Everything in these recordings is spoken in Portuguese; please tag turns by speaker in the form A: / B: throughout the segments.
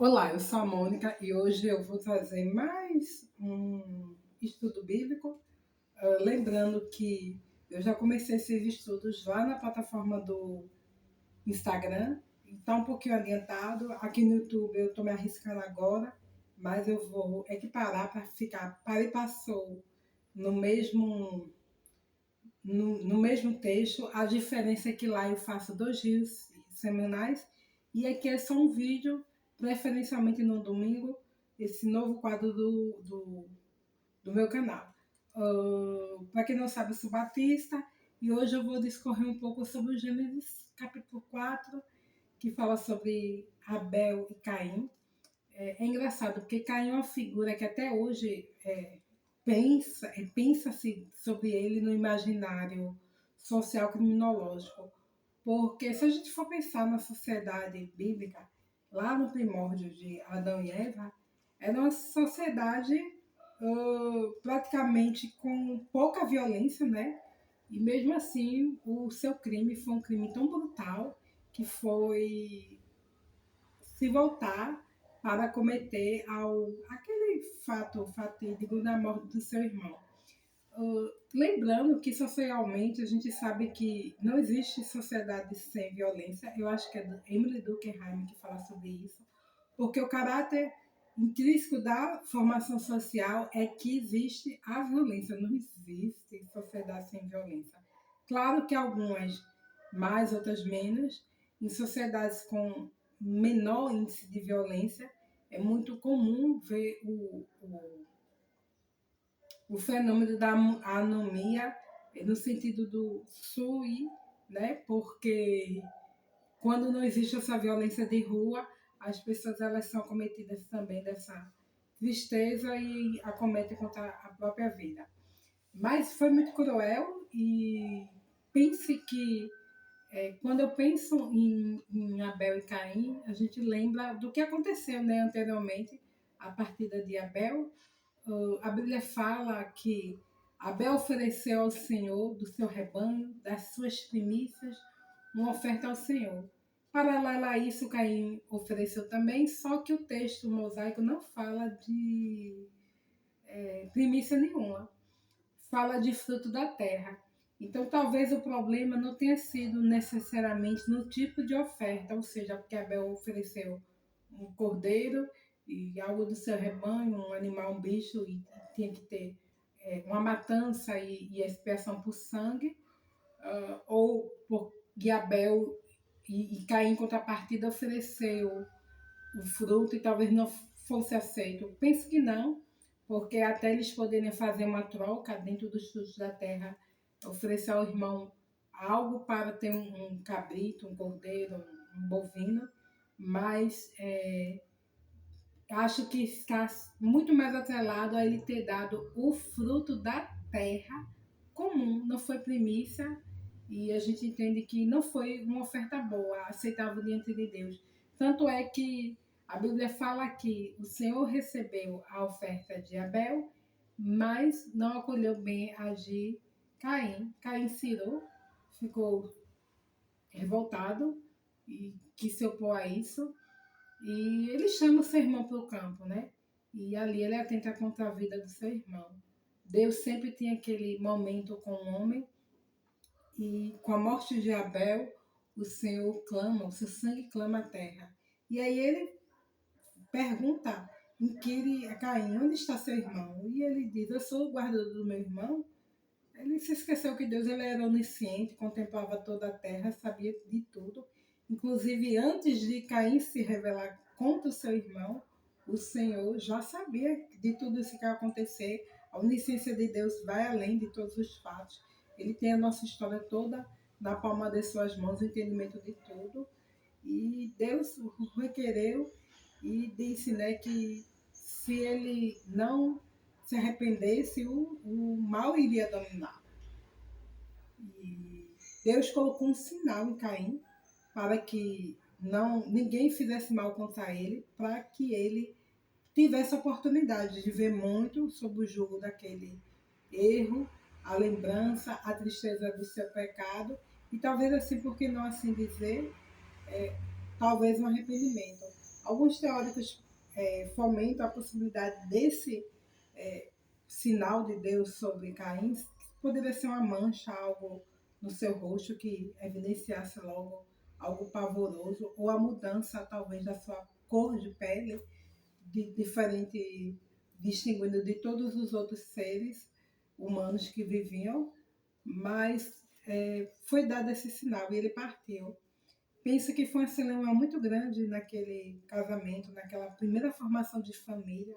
A: Olá, eu sou a Mônica e hoje eu vou trazer mais um estudo bíblico. Lembrando que eu já comecei esses estudos lá na plataforma do Instagram, está um pouquinho adiantado. Aqui no YouTube eu estou me arriscando agora, mas eu vou equiparar para ficar para e passou no mesmo texto. A diferença é que lá eu faço 2 dias semanais e aqui é só um vídeo, preferencialmente no domingo, esse novo quadro do meu canal. Para quem não sabe, eu sou batista e hoje eu vou discorrer um pouco sobre o Gênesis capítulo 4, que fala sobre Abel e Caim. É engraçado, porque Caim é uma figura que até hoje pensa-se sobre ele no imaginário social criminológico. Porque se a gente for pensar na sociedade bíblica, lá no primórdio de Adão e Eva, era uma sociedade praticamente com pouca violência, né? E mesmo assim, o seu crime foi um crime tão brutal que foi se voltar para cometer aquele fato fatídico da morte do seu irmão. Lembrando que socialmente a gente sabe que não existe sociedade sem violência. Eu acho que é Emily Durkheim que fala sobre isso, porque o caráter intrínseco da formação social é que existe a violência, não existe sociedade sem violência. Claro que algumas mais, outras menos. Em sociedades com menor índice de violência, é muito comum ver o fenômeno da anomia no sentido do SUI, né? Porque quando não existe essa violência de rua, as pessoas elas são acometidas também dessa tristeza e acometem contra a própria vida. Mas foi muito cruel e pense que quando eu penso em Abel e Caim, a gente lembra do que aconteceu, né, anteriormente, a partida de Abel. A Bíblia fala que Abel ofereceu ao Senhor do seu rebanho, das suas primícias, uma oferta ao Senhor. Paralelo a isso, Caim ofereceu também, só que o texto mosaico não fala de primícia nenhuma, fala de fruto da terra. Então, talvez o problema não tenha sido necessariamente no tipo de oferta, ou seja, porque Abel ofereceu um cordeiro e algo do seu rebanho, um animal, um bicho, e tinha que ter uma matança e expiação por sangue, ou porque Abel e Caim, em contrapartida, ofereceu o fruto e talvez não fosse aceito. Penso que não, porque até eles poderiam fazer uma troca dentro dos frutos da terra, oferecer ao irmão algo para ter um cabrito, um cordeiro, um bovino, mas acho que está muito mais atrelado a ele ter dado o fruto da terra comum, não foi primícia, e a gente entende que não foi uma oferta boa, aceitável diante de Deus. Tanto é que a Bíblia fala que o Senhor recebeu a oferta de Abel, mas não acolheu bem a de Caim. Caim cirou, ficou revoltado e quis se opor a isso. E ele chama o seu irmão para o campo, né? E ali ele atenta contra a vida do seu irmão. Deus sempre tinha aquele momento com o homem, e com a morte de Abel, o Senhor clama, o seu sangue clama a terra. E aí ele pergunta, inquire a Caim, onde está seu irmão? E ele diz, eu sou o guardador do meu irmão. Ele se esqueceu que Deus ele era onisciente, contemplava toda a terra, sabia de tudo. Inclusive, antes de Caim se revelar contra o seu irmão, o Senhor já sabia de tudo isso que ia acontecer. A onisciência de Deus vai além de todos os fatos. Ele tem a nossa história toda na palma de suas mãos, o entendimento de tudo. E Deus o requereu e disse, né, que se ele não se arrependesse, o mal iria dominar. E Deus colocou um sinal em Caim para que ninguém fizesse mal contra ele, para que ele tivesse a oportunidade de ver muito sobre o jugo daquele erro, a lembrança, a tristeza do seu pecado e talvez assim, por que não assim dizer, talvez um arrependimento. Alguns teóricos fomentam a possibilidade desse sinal de Deus sobre Caim poderia ser uma mancha, algo no seu rosto que evidenciasse logo algo pavoroso, ou a mudança talvez da sua cor de pele, diferente, distinguindo de todos os outros seres humanos que viviam, mas foi dado esse sinal e ele partiu. Penso que foi um cinema muito grande naquele casamento, naquela primeira formação de família.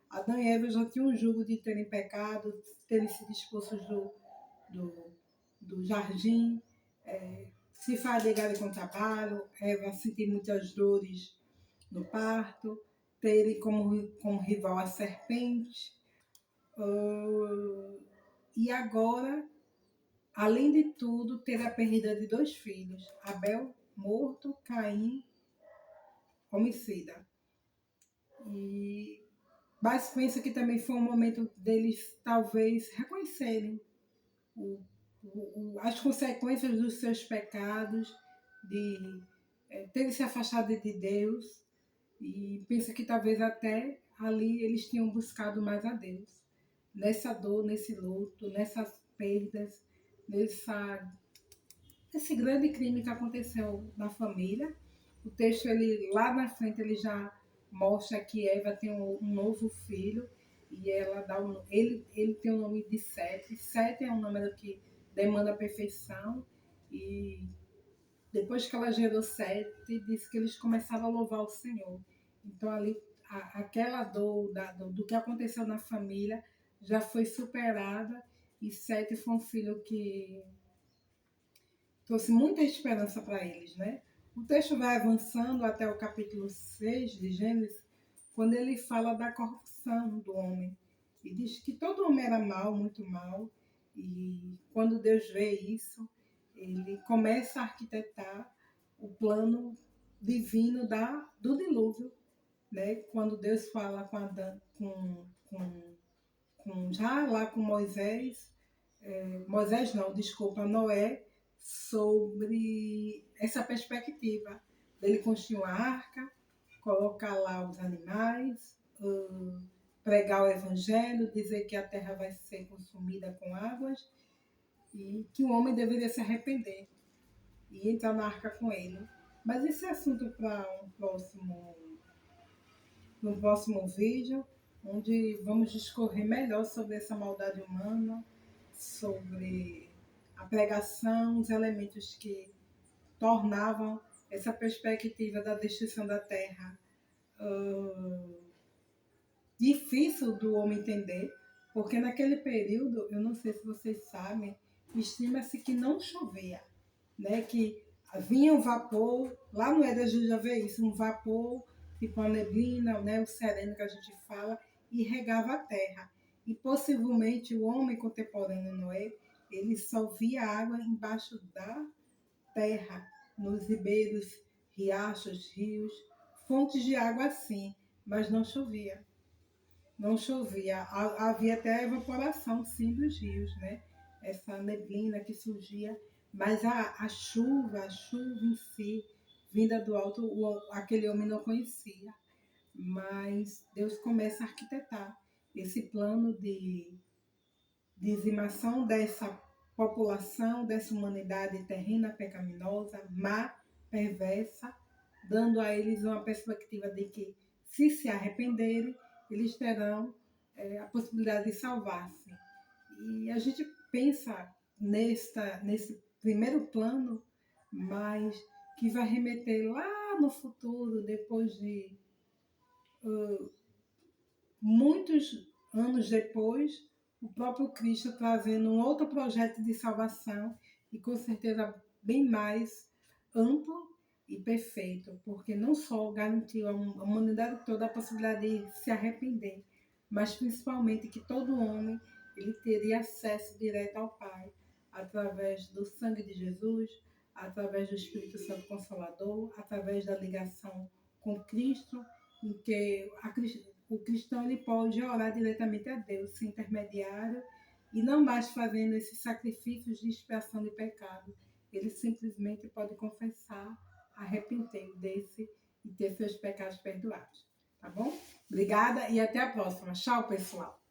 A: Adão e Eva já tinham um jugo de terem pecado, terem sido expulsos do, do jardim, se fadigarem com o trabalho, Eva sentir muitas dores no parto, terem como rival a serpente. E agora, além de tudo, ter a perda de 2 filhos, Abel morto, Caim homicida. Mas penso que também foi um momento deles talvez reconhecerem as consequências dos seus pecados, de terem se afastado de Deus, e penso que talvez até ali eles tinham buscado mais a Deus. Nessa dor, nesse luto, nessas perdas, nesse grande crime que aconteceu na família. O texto, ele, lá na frente, ele já mostra que Eva tem um novo filho e ela dá ele tem o nome de Sete. Sete é um número que demanda a perfeição, e depois que ela gerou Sete, disse que eles começaram a louvar o Senhor. Então ali aquela dor do que aconteceu na família já foi superada, e Sete foi um filho que trouxe muita esperança para eles, né? O texto vai avançando até o capítulo 6 de Gênesis, quando ele fala da corrupção do homem. E diz que todo homem era mau, muito mau, e quando Deus vê isso, ele começa a arquitetar o plano divino do dilúvio, né? Quando Deus fala com Adão, já lá com Moisés, Moisés não, desculpa, Noé, sobre essa perspectiva dele construir uma arca, colocar lá os animais, pregar o evangelho, dizer que a terra vai ser consumida com águas e que o homem deveria se arrepender e entrar na arca com ele. Mas esse é assunto para um próximo vídeo, onde vamos discorrer melhor sobre essa maldade humana, sobre a pregação, os elementos que tornavam essa perspectiva da destruição da terra difícil do homem entender, porque naquele período, eu não sei se vocês sabem, estima-se que não chovia, né? Que vinha um vapor, lá no Éden a gente já vê isso, um vapor, tipo uma neblina, né? O sereno que a gente fala, e regava a terra. E possivelmente o homem contemporâneo Noé, ele só via água embaixo da terra, nos ribeiros, riachos, rios, fontes de água assim, mas não chovia. Não chovia, havia até evaporação, sim, dos rios, né? Essa neblina que surgia, mas a chuva em si, vinda do alto, aquele homem não conhecia. Mas Deus começa a arquitetar esse plano de dizimação dessa população, dessa humanidade terrena, pecaminosa, má, perversa, dando a eles uma perspectiva de que, se arrependerem, eles terão a possibilidade de salvar-se. E a gente pensa nesse primeiro plano, mas que vai remeter lá no futuro, depois de muitos anos depois, o próprio Cristo trazendo um outro projeto de salvação, e com certeza bem mais amplo e perfeito, porque não só garantiu à humanidade toda a possibilidade de se arrepender, mas principalmente que todo homem ele teria acesso direto ao Pai, através do sangue de Jesus, através do Espírito Santo Consolador, através da ligação com Cristo, em que o cristão ele pode orar diretamente a Deus, sem intermediário, e não mais fazendo esses sacrifícios de expiação de pecado. Ele simplesmente pode confessar, arrepender-se e ter seus pecados perdoados. Tá bom? Obrigada e até a próxima. Tchau, pessoal!